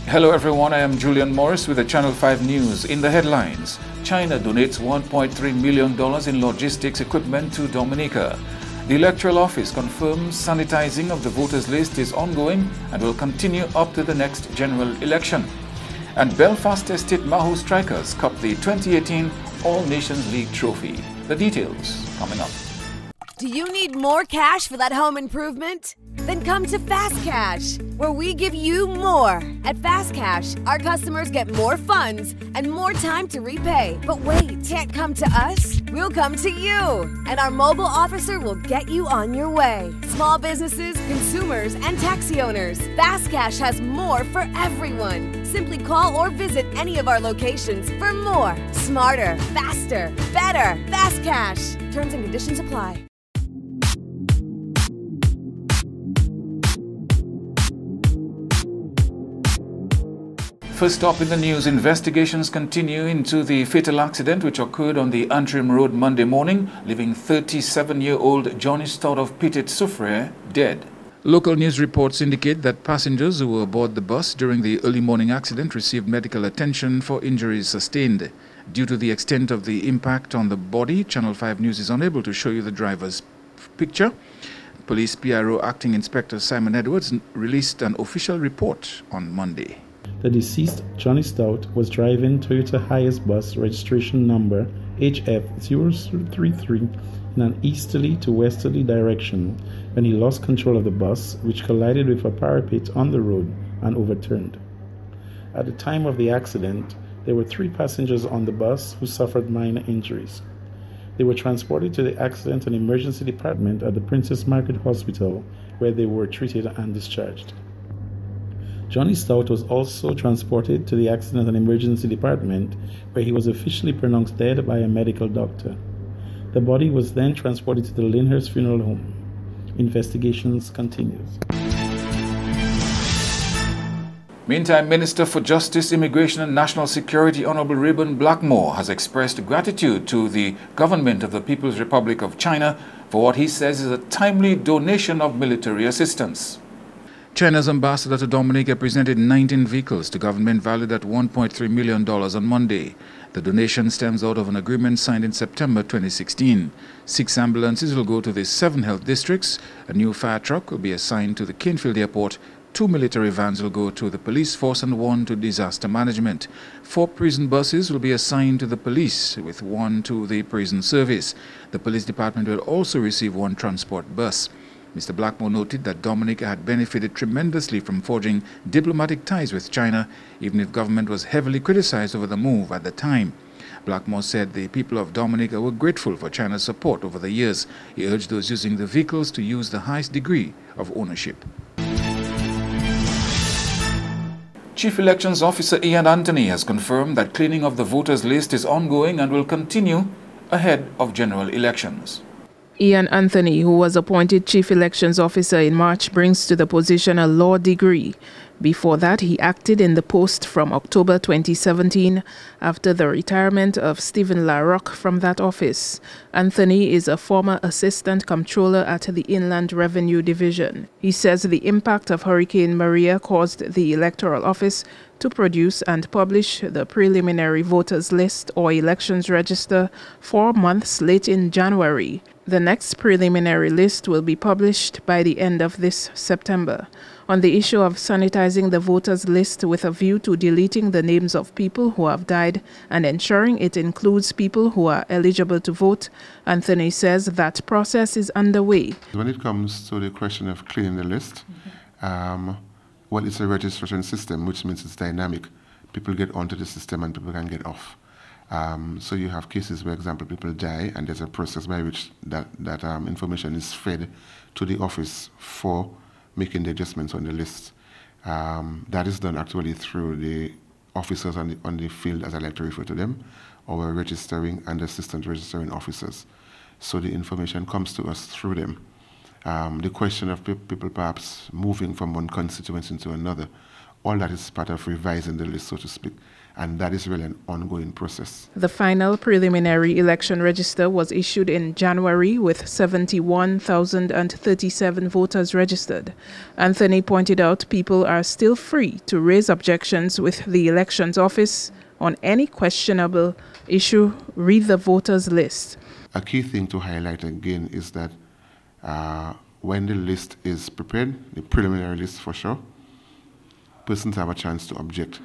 Hello everyone, I am Julian Morris with the Channel 5 News. In the headlines, China donates $1.3 million in logistics equipment to Dominica. The Electoral Office confirms sanitizing of the voters list is ongoing and will continue up to the next general election. And Belfast Estate Mahu Strikers cup the 2018 All Nations League trophy. The details coming up. Do you need more cash for that home improvement? Then come to Fast Cash, where we give you more. At Fast Cash, our customers get more funds and more time to repay. But wait, can't come to us? We'll come to you. And our mobile officer will get you on your way. Small businesses, consumers, and taxi owners. Fast Cash has more for everyone. Simply call or visit any of our locations for more. Smarter, faster, better. Fast Cash. Terms and conditions apply. First up in the news, investigations continue into the fatal accident which occurred on the Antrim Road Monday morning, leaving 37-year-old Johnny Stout of Petit Soufriere dead. Local news reports indicate that passengers who were aboard the bus during the early morning accident received medical attention for injuries sustained. Due to the extent of the impact on the body, Channel 5 News is unable to show you the driver's picture. Police PRO Acting Inspector Simon Edwards released an official report on Monday. The deceased, Johnny Stout, was driving Toyota Hiace bus registration number HF033 in an easterly to westerly direction when he lost control of the bus, which collided with a parapet on the road and overturned. At the time of the accident, there were 3 passengers on the bus who suffered minor injuries. They were transported to the accident and emergency department at the Princess Margaret Hospital, where they were treated and discharged. Johnny Stout was also transported to the accident and emergency department, where he was officially pronounced dead by a medical doctor. The body was then transported to the Lyndhurst Funeral Home. Investigations continues. Meantime, Minister for Justice, Immigration and National Security Honorable Rayburn Blackmore has expressed gratitude to the government of the People's Republic of China for what he says is a timely donation of military assistance. China's ambassador to Dominica presented 19 vehicles to government valued at $1.3 million on Monday. The donation stems out of an agreement signed in September 2016. 6 ambulances will go to the 7 health districts, a new fire truck will be assigned to the Canefield Airport, 2 military vans will go to the police force and 1 to disaster management. 4 prison buses will be assigned to the police, with 1 to the prison service. The police department will also receive 1 transport bus. Mr. Blackmore noted that Dominica had benefited tremendously from forging diplomatic ties with China, even if government was heavily criticized over the move at the time. Blackmore said the people of Dominica were grateful for China's support over the years. He urged those using the vehicles to use the highest degree of ownership. Chief Elections Officer Ian Anthony has confirmed that cleaning of the voters list is ongoing and will continue ahead of general elections. Ian Anthony, who was appointed Chief Elections Officer in March, brings to the position a law degree. Before that, he acted in the post from October 2017 after the retirement of Stephen LaRocque from that office. Anthony is a former Assistant Comptroller at the Inland Revenue Division. He says the impact of Hurricane Maria caused the Electoral Office to produce and publish the preliminary voters list or elections register 4 months late in January. The next preliminary list will be published by the end of this September. On the issue of sanitizing the voters list with a view to deleting the names of people who have died and ensuring it includes people who are eligible to vote, Anthony says that process is underway. When it comes to the question of cleaning the list, well, it's a registration system, which means it's dynamic. People get onto the system and people can get off. So you have cases where, for example, people die, and there's a process by which that information is fed to the office for making the adjustments on the list. That is done actually through the officers on the field, as I like to refer to them, our registering and assistant registering officers. So the information comes to us through them. The question of people perhaps moving from one constituency to another, All that is part of revising the list, so to speak. And that is really an ongoing process. The final preliminary election register was issued in January with 71,037 voters registered. Anthony pointed out people are still free to raise objections with the elections office on any questionable issue. Read the voters list. A key thing to highlight again is that when the list is prepared, the preliminary list for sure, persons have a chance to object.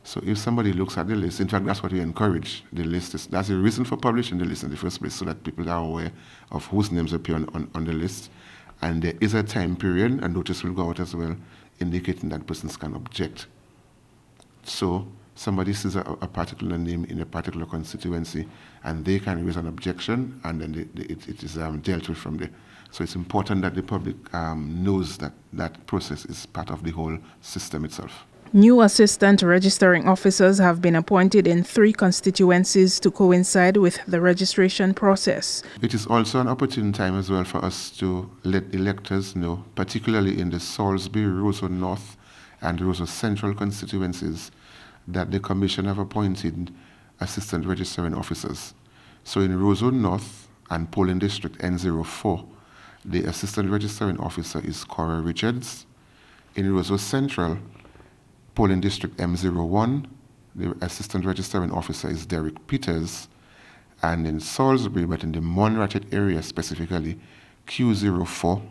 So if somebody looks at the list, in fact, that's what we encourage. The list is, that's the reason for publishing the list in the first place, so that people are aware of whose names appear on the list. And there is a time period, a notice will go out as well, indicating that persons can object. So somebody sees a particular name in a particular constituency, and they can raise an objection, and then it is dealt with from there. So it's important that the public knows that that process is part of the whole system itself. New assistant registering officers have been appointed in 3 constituencies to coincide with the registration process. It is also an opportune time as well for us to let electors know, particularly in the Salisbury, Roseau North and Roseau Central constituencies, that the Commission have appointed assistant registering officers. So in Roseau North and Polling District N04, the assistant registering officer is Cora Richards. In Roseau Central, Polling District M01, the assistant registering officer is Derek Peters. And in Salisbury, but in the Monrattet area specifically, Q04,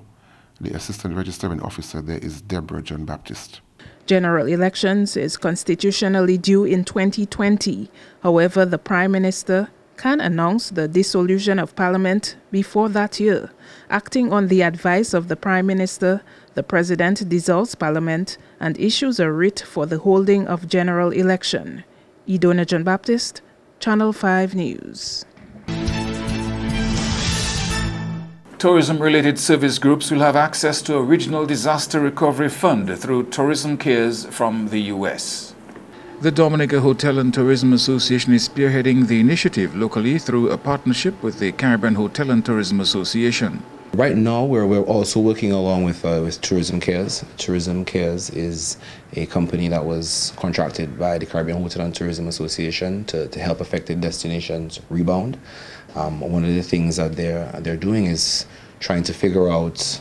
the assistant registering officer there is Deborah John Baptist. General elections is constitutionally due in 2020. However, the Prime Minister can announce the dissolution of Parliament before that year. Acting on the advice of the Prime Minister, the President dissolves Parliament and issues a writ for the holding of general election. Idona John Baptist, Channel 5 News. Tourism-related service groups will have access to a regional disaster recovery fund through Tourism Cares from the U.S. The Dominica Hotel and Tourism Association is spearheading the initiative locally through a partnership with the Caribbean Hotel and Tourism Association. Right now, we're also working along with Tourism Cares. Tourism Cares is a company that was contracted by the Caribbean Hotel and Tourism Association to help affected destinations rebound. One of the things that they're doing is trying to figure out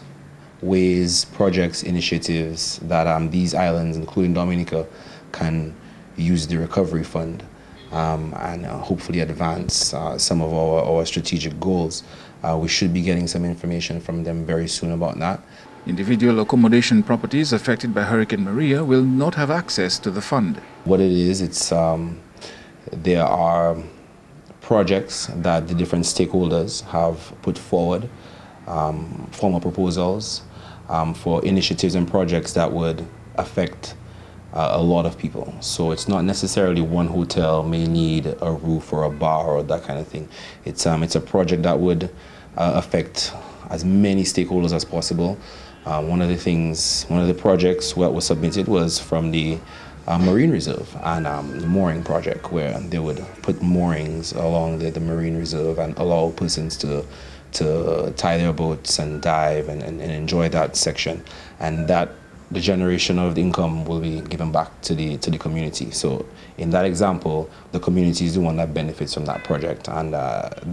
ways, projects, initiatives that these islands, including Dominica, can use the recovery fund and hopefully advance some of our strategic goals. We should be getting some information from them very soon about that. Individual accommodation properties affected by Hurricane Maria will not have access to the fund. What it is, there are projects that the different stakeholders have put forward, formal proposals for initiatives and projects that would affect a lot of people. So it's not necessarily one hotel may need a roof or a bar or that kind of thing. It's a project that would affect as many stakeholders as possible. One of the projects that was submitted was from the Marine Reserve and the mooring project, where they would put moorings along the Marine Reserve and allow persons to tie their boats and dive and enjoy that section. And that the generation of the income will be given back to the community. So in that example, the community is the one that benefits from that project, and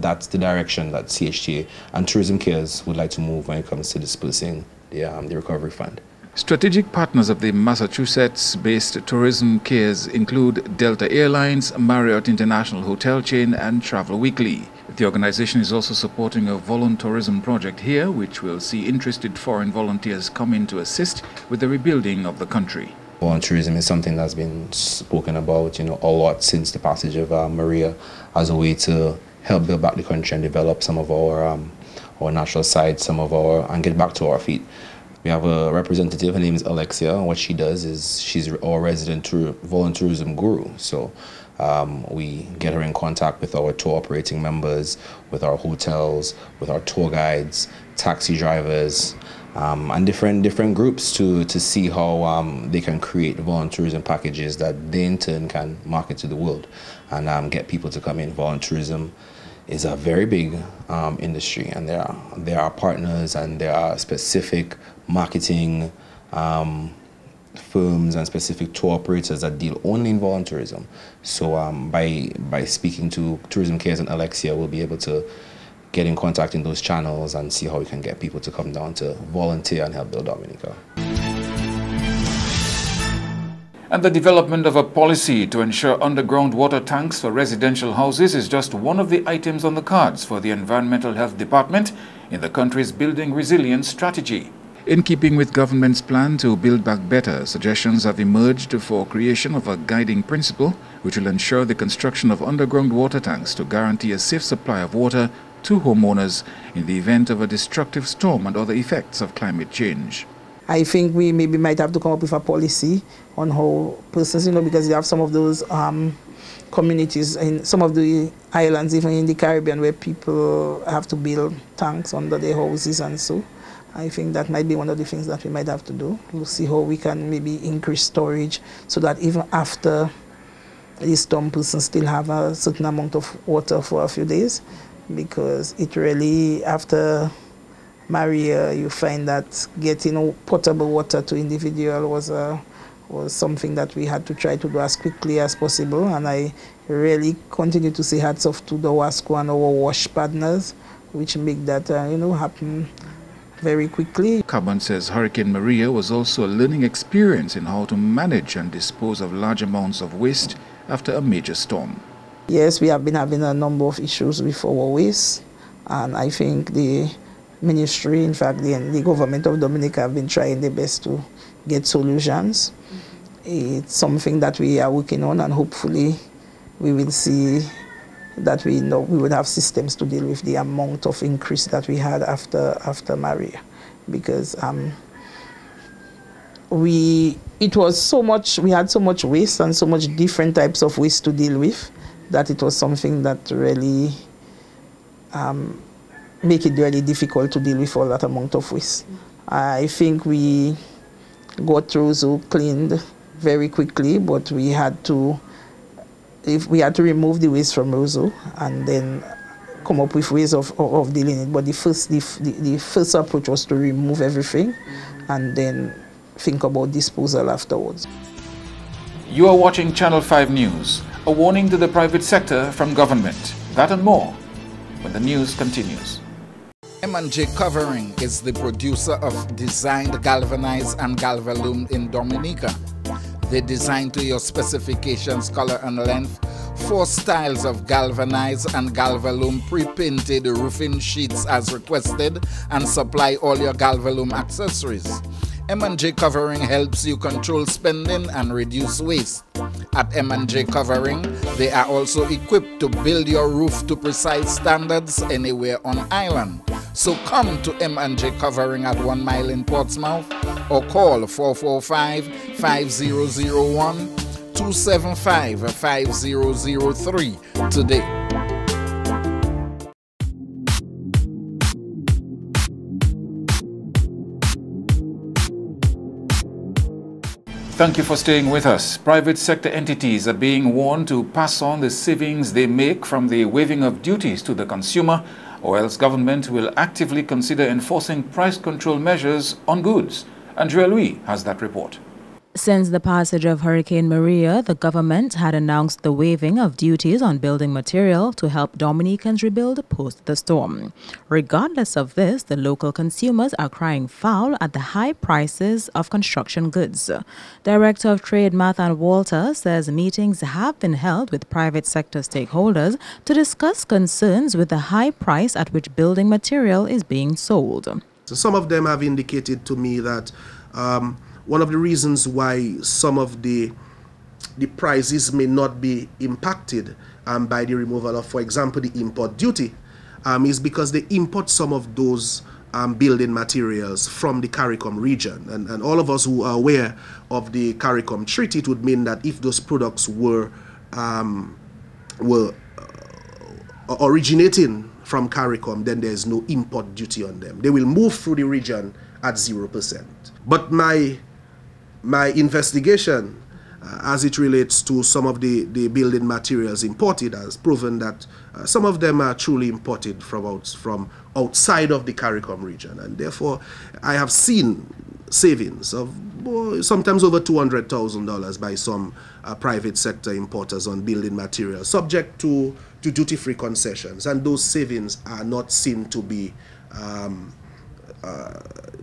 that's the direction that CHTA and Tourism Cares would like to move when it comes to dispersing the recovery fund. Strategic partners of the Massachusetts-based Tourism Cares include Delta Airlines, Marriott International Hotel Chain, and Travel Weekly. The organization is also supporting a voluntourism project here, which will see interested foreign volunteers come in to assist with the rebuilding of the country. Volunteerism is something that's been spoken about, a lot since the passage of Maria, as a way to help build back the country and develop some of our natural sides, and get back to our feet. We have a representative, her name is Alexia, and what she does is she's our resident volunteerism guru. So we get her in contact with our tour operating members, with our hotels, with our tour guides, taxi drivers, and different groups to see how they can create volunteerism packages that they in turn can market to the world and get people to come in. Volunteerism is a very big industry, and there are partners and there are specific marketing firms and specific tour operators that deal only in volunteerism. So by speaking to Tourism Cares and Alexia, we'll be able to get in contact in those channels and see how we can get people to come down to volunteer and help build Dominica. And the development of a policy to ensure underground water tanks for residential houses is just one of the items on the cards for the Environmental Health Department in the country's Building Resilience strategy. In keeping with government's plan to build back better, suggestions have emerged for creation of a guiding principle which will ensure the construction of underground water tanks to guarantee a safe supply of water to homeowners in the event of a destructive storm and other effects of climate change. I think we maybe might have to come up with a policy on how persons, because you have some of those communities in some of the islands, even in the Caribbean, where people have to build tanks under their houses, and so I think that might be one of the things that we might have to do. We'll see how we can maybe increase storage so that even after the storm, persons still have a certain amount of water for a few days, because it really, after Maria, you find that getting potable water to individual was something that we had to try to do as quickly as possible. And I really continue to say hats off to the WASCO and our WASH partners, which make that happen very quickly. Caban says Hurricane Maria was also a learning experience in how to manage and dispose of large amounts of waste after a major storm. Yes, we have been having a number of issues with our waste, and I think the ministry, in fact the government of Dominica, have been trying their best to get solutions. It's something that we are working on, and hopefully we will see that we would have systems to deal with the amount of increase that we had after Maria, because we had so much waste and so much different types of waste to deal with that it was something that really make it really difficult to deal with all that amount of waste. I think we got through Zoo cleaned very quickly, but we had to remove the waste from Roseau and then come up with ways of dealing it. But the first approach was to remove everything and then think about disposal afterwards. You are watching Channel 5 News, a warning to the private sector from government. That and more when the news continues. M&J Covering is the producer of designed galvanized and galvalume in Dominica. They design to your specifications, color and length, 4 styles of galvanized and galvalume pre-painted roofing sheets as requested, and supply all your galvalume accessories. M&J Covering helps you control spending and reduce waste. At M&J Covering, they are also equipped to build your roof to precise standards anywhere on island. So come to M&J Covering at 1 Mile in Portsmouth or call 445-5001 275-5003 today. Thank you for staying with us. Private sector entities are being warned to pass on the savings they make from the waiving of duties to the consumer, or else government will actively consider enforcing price control measures on goods. Andrea Louis has that report. Since the passage of Hurricane Maria, the government had announced the waiving of duties on building material to help Dominicans rebuild post the storm. Regardless of this, the local consumers are crying foul at the high prices of construction goods. Director of Trade Mathan Walter says meetings have been held with private sector stakeholders to discuss concerns with the high price at which building material is being sold. So some of them have indicated to me that one of the reasons why some of the prices may not be impacted by the removal of, for example, the import duty is because they import some of those building materials from the CARICOM region. And all of us who are aware of the CARICOM Treaty, it would mean that if those products were originating from CARICOM, then there's no import duty on them. They will move through the region at 0%. But my investigation as it relates to some of the building materials imported has proven that some of them are truly imported from outside of the CARICOM region, and therefore I have seen savings of sometimes over $200,000 by some private sector importers on building materials, subject to duty-free concessions, and those savings are not seen to be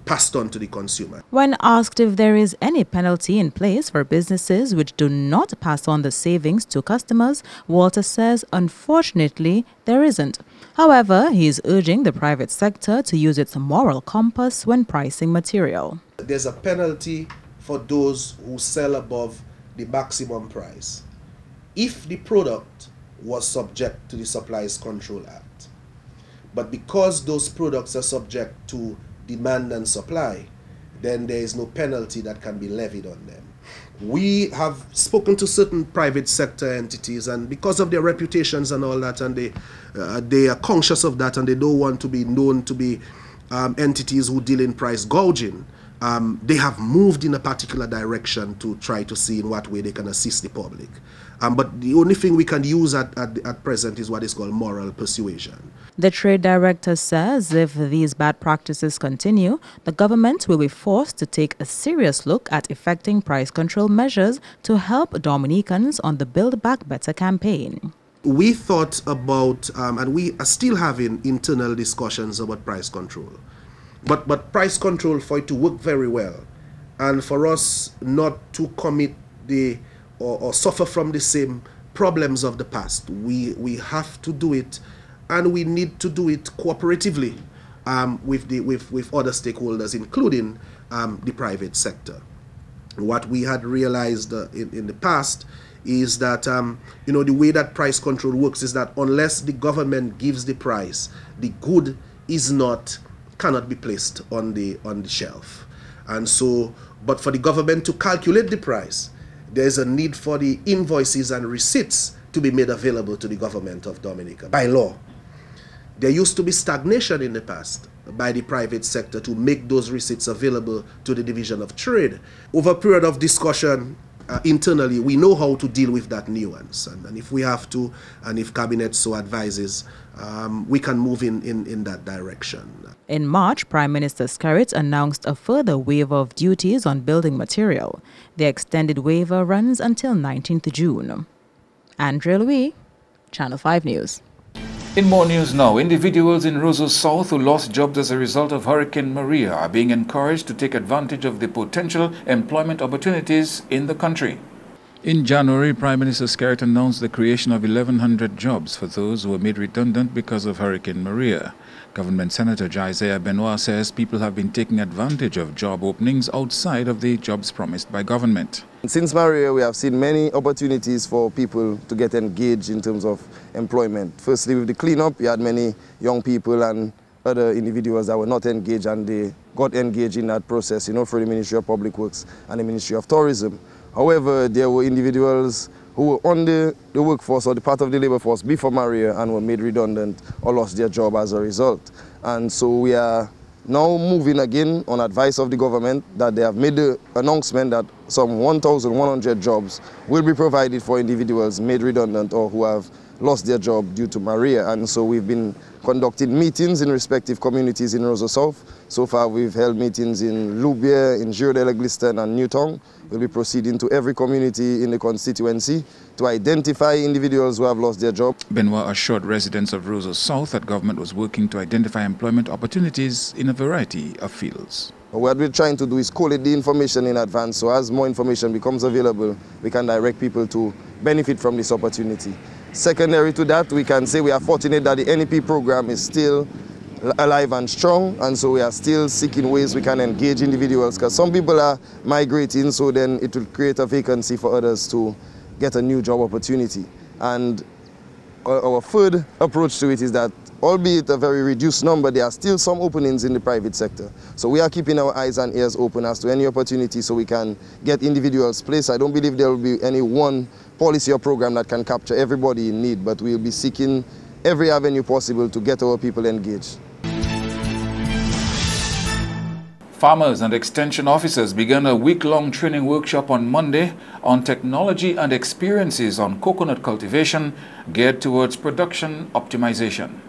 passed on to the consumer. When asked if there is any penalty in place for businesses which do not pass on the savings to customers, Walter says, unfortunately, there isn't. However, he is urging the private sector to use its moral compass when pricing material. There's a penalty for those who sell above the maximum price if the product was subject to the Supplies Control Act. But because those products are subject to demand and supply, then there is no penalty that can be levied on them. We have spoken to certain private sector entities, and because of their reputations and all that, and they are conscious of that, and they don't want to be known to be entities who deal in price gouging, they have moved in a particular direction to try to see in what way they can assist the public. But the only thing we can use at present is what is called moral persuasion. The trade director says if these bad practices continue, the government will be forced to take a serious look at effecting price control measures to help Dominicans on the Build Back Better campaign. We thought about, and we are still having internal discussions about price control. But price control, for it to work very well, and for us not to commit or suffer from the same problems of the past, we have to do it, and we need to do it cooperatively with other stakeholders, including the private sector. What we had realized in the past is that the way that price control works is that unless the government gives the price, the good cannot be placed on the shelf. And so, but for the government to calculate the price, there's a need for the invoices and receipts to be made available to the government of Dominica by law. There used to be stagnation in the past by the private sector to make those receipts available to the Division of Trade. Over a period of discussion internally, we know how to deal with that nuance, and if we have to, and if Cabinet so advises, we can move in that direction. In March, Prime Minister Skerrit announced a further waiver of duties on building material. The extended waiver runs until 19th June. Andrea Louis, Channel 5 News. In more news now, individuals in Roseau South who lost jobs as a result of Hurricane Maria are being encouraged to take advantage of the potential employment opportunities in the country. In January, Prime Minister Skerrit announced the creation of 1,100 jobs for those who were made redundant because of Hurricane Maria. Government Senator Isaiah Benoit says people have been taking advantage of job openings outside of the jobs promised by government. Since Maria, we have seen many opportunities for people to get engaged in terms of employment. Firstly, with the cleanup, we had many young people and other individuals that were not engaged, and they got engaged in that process, through the Ministry of Public Works and the Ministry of Tourism. However, there were individuals who were on the workforce or the part of the labor force before Maria and were made redundant or lost their job as a result. And so we are now moving again on advice of the government that they have made the announcement that some 1,100 jobs will be provided for individuals made redundant or who have lost their job due to Maria. And so we've been conducting meetings in respective communities in Roseau South. So far we've held meetings in Loubier, in Giro-de-la-Gliston and Newtown. We'll be proceeding to every community in the constituency to identify individuals who have lost their job. Benoit assured residents of Roseau South that government was working to identify employment opportunities in a variety of fields. What we're trying to do is collate the information in advance, so as more information becomes available, we can direct people to benefit from this opportunity. Secondary to that, we can say we are fortunate that the NEP program is still alive and strong, and so we are still seeking ways we can engage individuals, because some people are migrating, so then it will create a vacancy for others to get a new job opportunity. And our third approach to it is that, albeit a very reduced number, there are still some openings in the private sector. So we are keeping our eyes and ears open as to any opportunity so we can get individuals placed. I don't believe there will be any one policy or program that can capture everybody in need, but we'll be seeking every avenue possible to get our people engaged. Farmers and extension officers began a week-long training workshop on Monday on technology and experiences on coconut cultivation geared towards production optimization.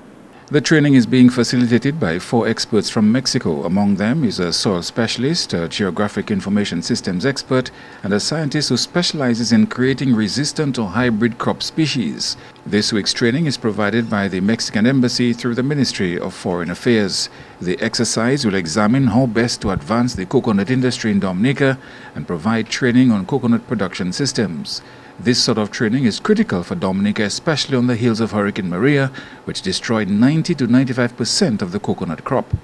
The training is being facilitated by 4 experts from Mexico. Among them is a soil specialist, a geographic information systems expert, and a scientist who specializes in creating resistant or hybrid crop species. This week's training is provided by the Mexican Embassy through the Ministry of Foreign Affairs. The exercise will examine how best to advance the coconut industry in Dominica and provide training on coconut production systems. This sort of training is critical for Dominica, especially on the heels of Hurricane Maria, which destroyed 90 to 95% of the coconut crop.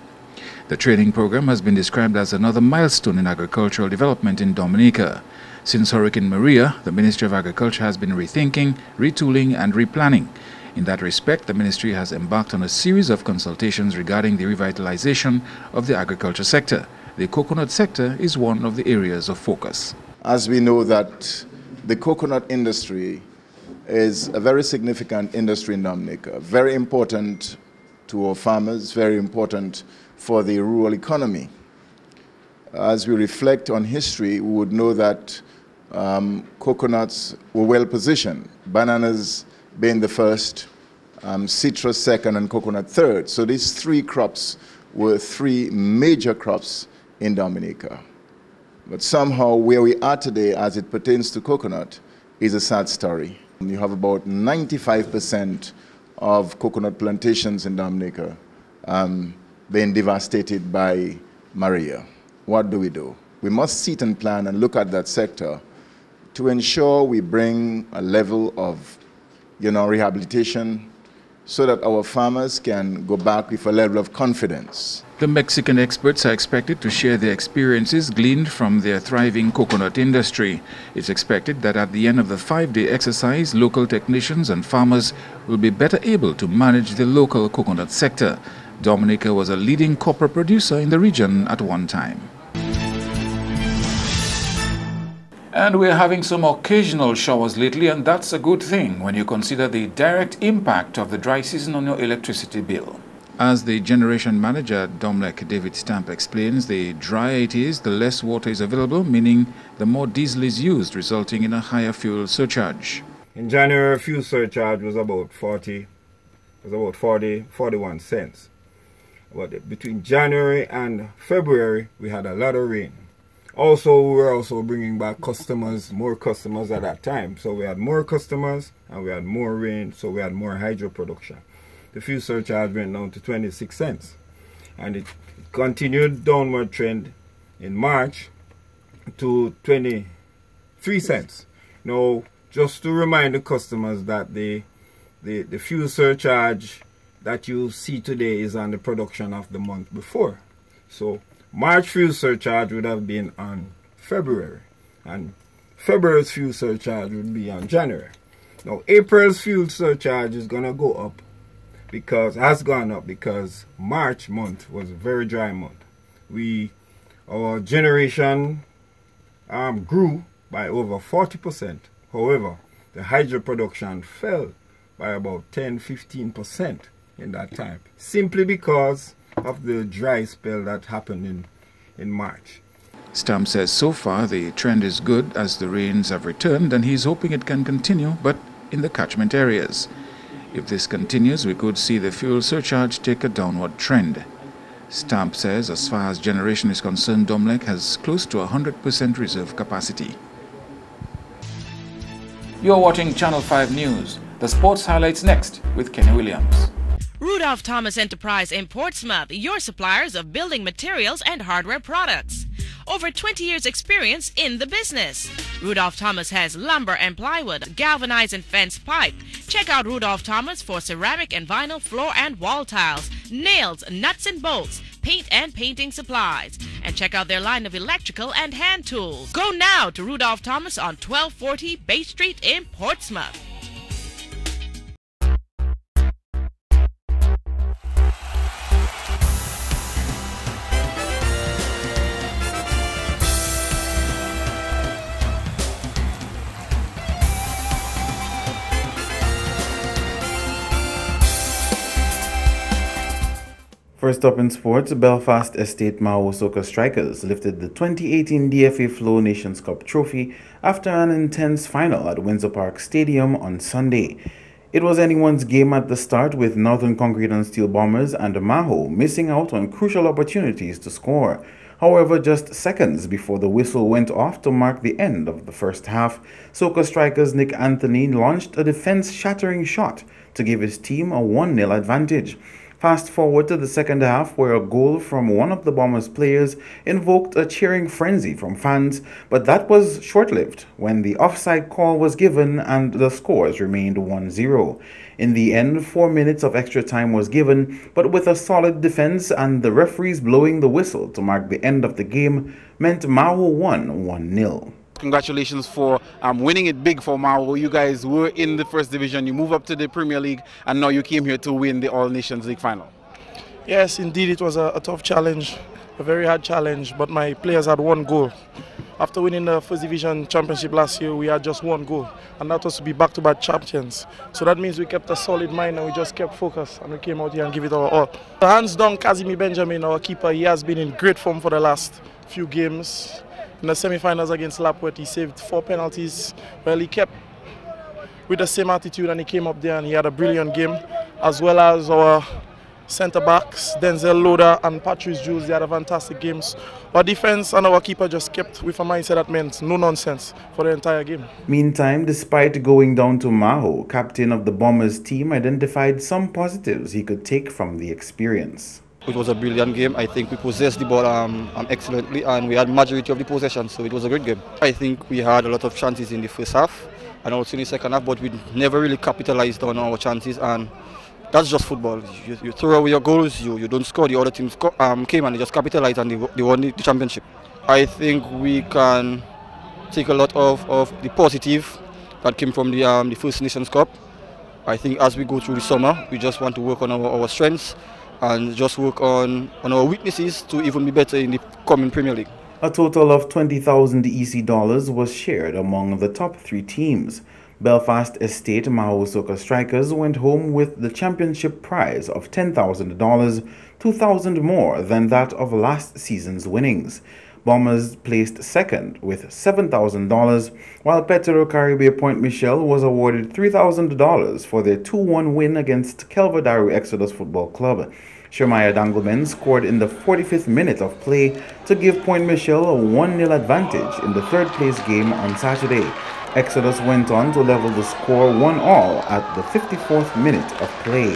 The training program has been described as another milestone in agricultural development in Dominica. Since Hurricane Maria, the Ministry of Agriculture has been rethinking, retooling, and replanning. In that respect, the ministry has embarked on a series of consultations regarding the revitalization of the agriculture sector. The coconut sector is one of the areas of focus. As we know that the coconut industry is a very significant industry in Dominica, very important to our farmers, very important for the rural economy. As we reflect on history, we would know that coconuts were well positioned, bananas being the first, citrus second, and coconut third. So these 3 crops were 3 major crops in Dominica. But somehow where we are today as it pertains to coconut is a sad story. You have about 95% of coconut plantations in Dominica being devastated by Maria. What do? We must sit and plan and look at that sector to ensure we bring a level of rehabilitation so that our farmers can go back with a level of confidence. The Mexican experts are expected to share their experiences gleaned from their thriving coconut industry. It's expected that at the end of the 5-day exercise, local technicians and farmers will be better able to manage the local coconut sector. Dominica was a leading copra producer in the region at one time. And we're having some occasional showers lately, and that's a good thing when you consider the direct impact of the dry season on your electricity bill. As the generation manager at Domlec, David Stamp, explains, the drier it is, the less water is available, meaning the more diesel is used, resulting in a higher fuel surcharge. In January, fuel surcharge was about 41 cents. But between January and February, we had a lot of rain. Also, we were also bringing back customers, more customers at that time. So we had more customers and we had more rain, so we had more hydro production. The fuel surcharge went down to 26 cents. And it continued downward trend in March to 23 cents. Now, just to remind the customers that the fuel surcharge that you see today is on the production of the month before. So March fuel surcharge would have been on February, and February's fuel surcharge would be on January. Now April's fuel surcharge is gonna go up has gone up because March month was a very dry month. Our generation grew by over 40%. However, the hydro production fell by about 10-15% in that time, simply because of the dry spell that happened in March. Stamp says so far the trend is good as the rains have returned, and he's hoping it can continue, but in the catchment areas. If this continues, we could see the fuel surcharge take a downward trend. Stamp says as far as generation is concerned, Domlec has close to 100% reserve capacity. You're watching Channel 5 News. The sports highlights next with Kenny Williams. Rudolph Thomas Enterprise in Portsmouth, your suppliers of building materials and hardware products. Over 20 years experience in the business. Rudolph Thomas has lumber and plywood, galvanized and fence pipe. Check out Rudolph Thomas for ceramic and vinyl floor and wall tiles, nails, nuts and bolts, paint and painting supplies. And check out their line of electrical and hand tools. Go now to Rudolph Thomas on 1240 Bay Street in Portsmouth. First up in sports, Belfast Estate Mao Soccer Strikers lifted the 2018 DFA Flow Nations Cup trophy after an intense final at Windsor Park Stadium on Sunday. It was anyone's game at the start, with Northern Concrete and Steel Bombers and Maho missing out on crucial opportunities to score. However, just seconds before the whistle went off to mark the end of the first half, Soca strikers Nick Anthony launched a defense-shattering shot to give his team a 1-0 advantage. Fast forward to the second half, where a goal from one of the Bombers' players invoked a cheering frenzy from fans, but that was short-lived when the offside call was given and the scores remained 1-0. In the end, 4 minutes of extra time was given, but with a solid defense and the referees blowing the whistle to mark the end of the game meant Maho won 1-0. Congratulations for winning it big for Maho. You guys were in the first division, you move up to the Premier League, and now you came here to win the All Nations League final. Yes, indeed, it was a tough challenge, a very hard challenge, but my players had one goal. After winning the first division championship last year, we had just one goal, and that was to be back-to-back champions. So that means we kept a solid mind and we just kept focused, and we came out here and give it our all. Hands down, Kazimi Benjamin, our keeper, he has been in great form for the last few games. In the semi-finals against Lapwet, he saved 4 penalties. Well, he kept with the same attitude and he came up there and he had a brilliant game, as well as our centre-backs, Denzel Loader and Patrice Jules. They had a fantastic games. Our defence and our keeper just kept with a mindset that meant no nonsense for the entire game. Meantime, despite going down to Maho, captain of the Bombers team identified some positives he could take from the experience. It was a brilliant game. I think we possessed the ball excellently, and we had majority of the possession, so it was a great game. I think we had a lot of chances in the first half and also in the second half, but we never really capitalized on our chances, and that's just football. You throw away your goals, you don't score, the other team came and they just capitalized and they won the championship. I think we can take a lot of the positive that came from the First Nations Cup. I think as we go through the summer, we just want to work on our strengths and just work on our weaknesses to even be better in the coming Premier League. A total of $20,000 EC was shared among the top 3 teams. Belfast Estate Maho Soca Strikers went home with the championship prize of $10,000, $2,000 more than that of last season's winnings. Bombers placed second with $7,000, while Petro Caribe Point Michel was awarded $3,000 for their 2-1 win against Kelvadaru Exodus Football Club. Shemaya Dangleman scored in the 45th minute of play to give Point Michel a 1-0 advantage in the third-place game on Saturday. Exodus went on to level the score 1-1 at the 54th minute of play.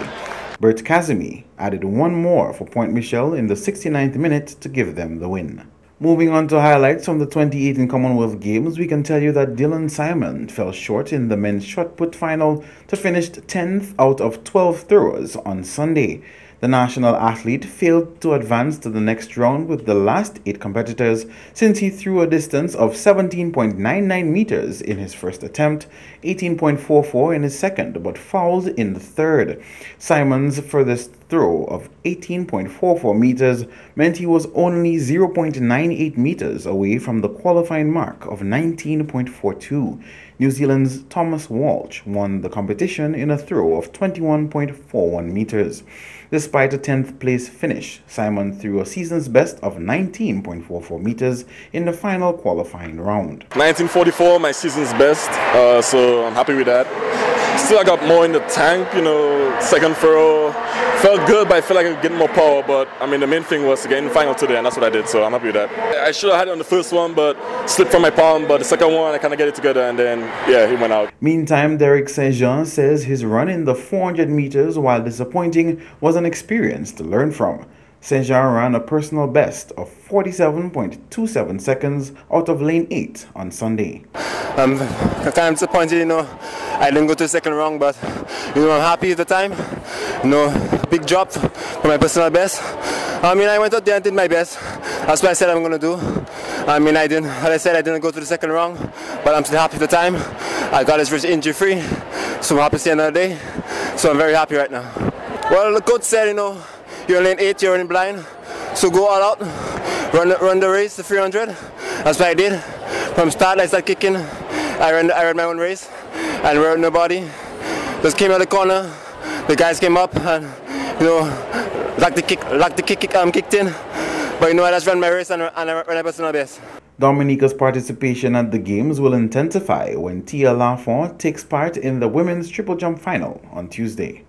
Bert Kazimi added one more for Point Michel in the 69th minute to give them the win. Moving on to highlights from the 2018 Commonwealth Games, we can tell you that Dylan Simon fell short in the men's shot put final to finish 10th out of 12 throwers on Sunday. The national athlete failed to advance to the next round with the last 8 competitors, since he threw a distance of 17.99 meters in his first attempt, 18.44 in his second, but fouled in the third. Simon's furthest throw of 18.44 meters meant he was only 0.98 meters away from the qualifying mark of 19.42. New Zealand's Thomas Walsh won the competition in a throw of 21.41 meters. Despite a 10th place finish, Simon threw a season's best of 19.44 meters in the final qualifying round. 1944, my season's best, so I'm happy with that. Still I got more in the tank, second throw. Felt good, but I feel like I could get more power, but I mean the main thing was to get in the final today, and that's what I did, so I'm happy with that. I should have had it on the first one, but slipped from my palm, but the second one I kind of get it together, and then, yeah, he went out. Meantime, Derek St. Jean says his run in the 400 meters, while disappointing, was an experience to learn from. St. Jean ran a personal best of 47.27 seconds out of lane 8 on Sunday. I'm kind of disappointed, I didn't go to the second round, but I'm happy at the time. Big drop for my personal best. I went out there and did my best. That's what I said I'm going to do. I didn't, as I said, I didn't go to the second round, but I'm still happy at the time. I got this injury free, so I'm happy to see another day. So I'm very happy right now. Well, the coach said, you're in lane 8, you're running blind, so go all out, run the race, the 300. That's what I did. From start, I started kicking. I ran my own race, and rode nobody. Just came out of the corner. The guys came up, and kicked in. But I just ran my race and I ran my personal best. Dominica's participation at the Games will intensify when Tia Lafont takes part in the women's triple jump final on Tuesday.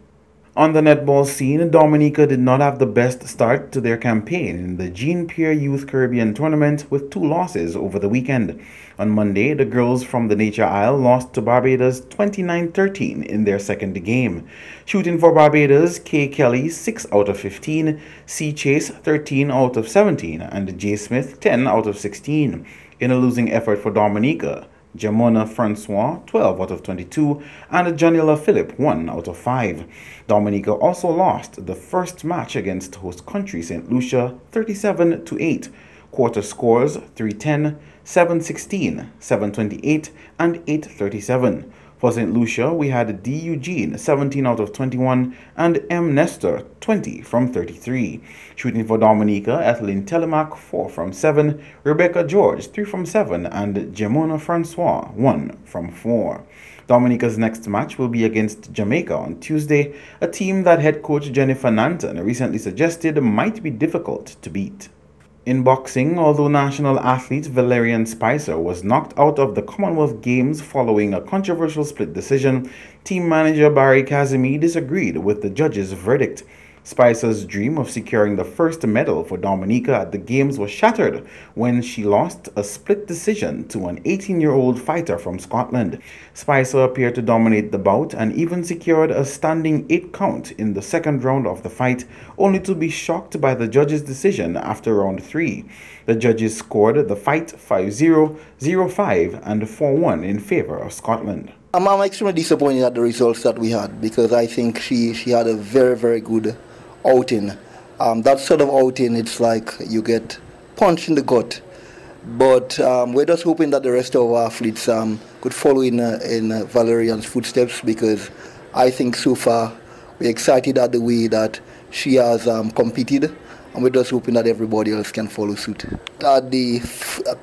On the netball scene, Dominica did not have the best start to their campaign in the Jean Pierre Youth Caribbean Tournament with 2 losses over the weekend. On Monday, the girls from the Nature Isle lost to Barbados 29-13 in their second game. Shooting for Barbados, Kay Kelly 6 out of 15, C. Chase 13 out of 17, and J. Smith 10 out of 16. In a losing effort for Dominica, Jamona Francois 12 out of 22 and Janila Philip 1 out of 5. Dominica also lost the first match against host country St. Lucia 37-8. Quarter scores 3-10, 7-16, 7-28 and 8-37. For St. Lucia, we had D. Eugene 17 out of 21 and M. Nestor 20 from 33. Shooting for Dominica, Ethelyn Telemac 4 from 7, Rebecca George 3 from 7 and Jamona Francois 1 from 4. Dominica's next match will be against Jamaica on Tuesday, a team that head coach Jennifer Nanton recently suggested might be difficult to beat. In boxing, although national athlete Valerian Spicer was knocked out of the Commonwealth Games following a controversial split decision, team manager Barry Kazemi disagreed with the judge's verdict. Spicer's dream of securing the first medal for Dominica at the Games was shattered when she lost a split decision to an 18-year-old fighter from Scotland. Spicer appeared to dominate the bout and even secured a standing 8 count in the second round of the fight, only to be shocked by the judge's decision after round 3. The judges scored the fight 5-0, 0-5 and 4-1 in favor of Scotland. I'm extremely disappointed at the results that we had because I think she had a very, very good outing. That sort of outing, it's like you get punched in the gut. But we're just hoping that the rest of our athletes could follow in Valerian's footsteps because I think so far we're excited at the way that she has competed, and we're just hoping that everybody else can follow suit. At the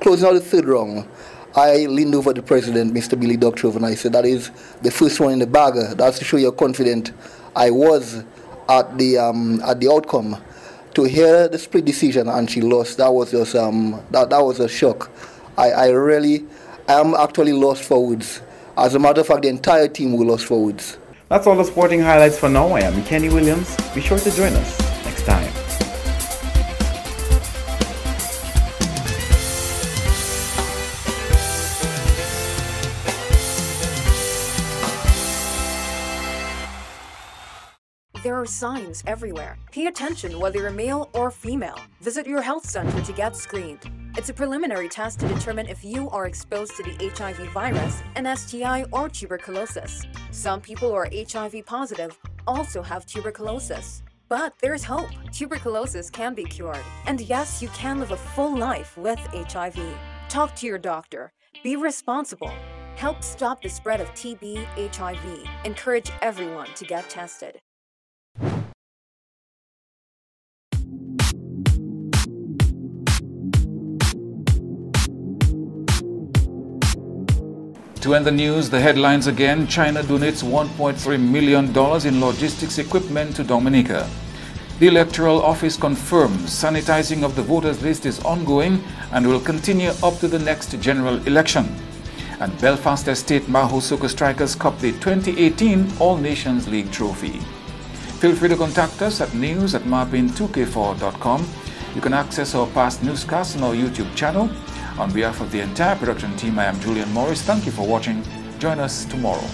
closing of the third round, I leaned over the president, Mr. Billy Doctrove, and I said, that is the first one in the bag. That's to show you how confident I was at the outcome. To hear the split decision and she lost, that was just that was a shock. I am actually lost for words. As a matter of fact, the entire team were lost for words. That's all the sporting highlights for now. I am Kenny Williams. Be sure to join us next time. There are signs everywhere. Pay attention whether you're male or female. Visit your health center to get screened. It's a preliminary test to determine if you are exposed to the HIV virus, an STI, or tuberculosis. Some people who are HIV positive also have tuberculosis. But there's hope. Tuberculosis can be cured. And yes, you can live a full life with HIV. Talk to your doctor. Be responsible. Help stop the spread of TB, HIV. Encourage everyone to get tested. To end the news, the headlines again. China donates $1.3 million in logistics equipment to Dominica. The Electoral Office confirms sanitizing of the voters list is ongoing and will continue up to the next general election. And Belfast Estate Maho Soccer Strikers Cup the 2018 All Nations League Trophy. Feel free to contact us at news@marpin2k4.com. You can access our past newscasts on our YouTube channel. On behalf of the entire production team, I am Julian Morris. Thank you for watching. Join us tomorrow.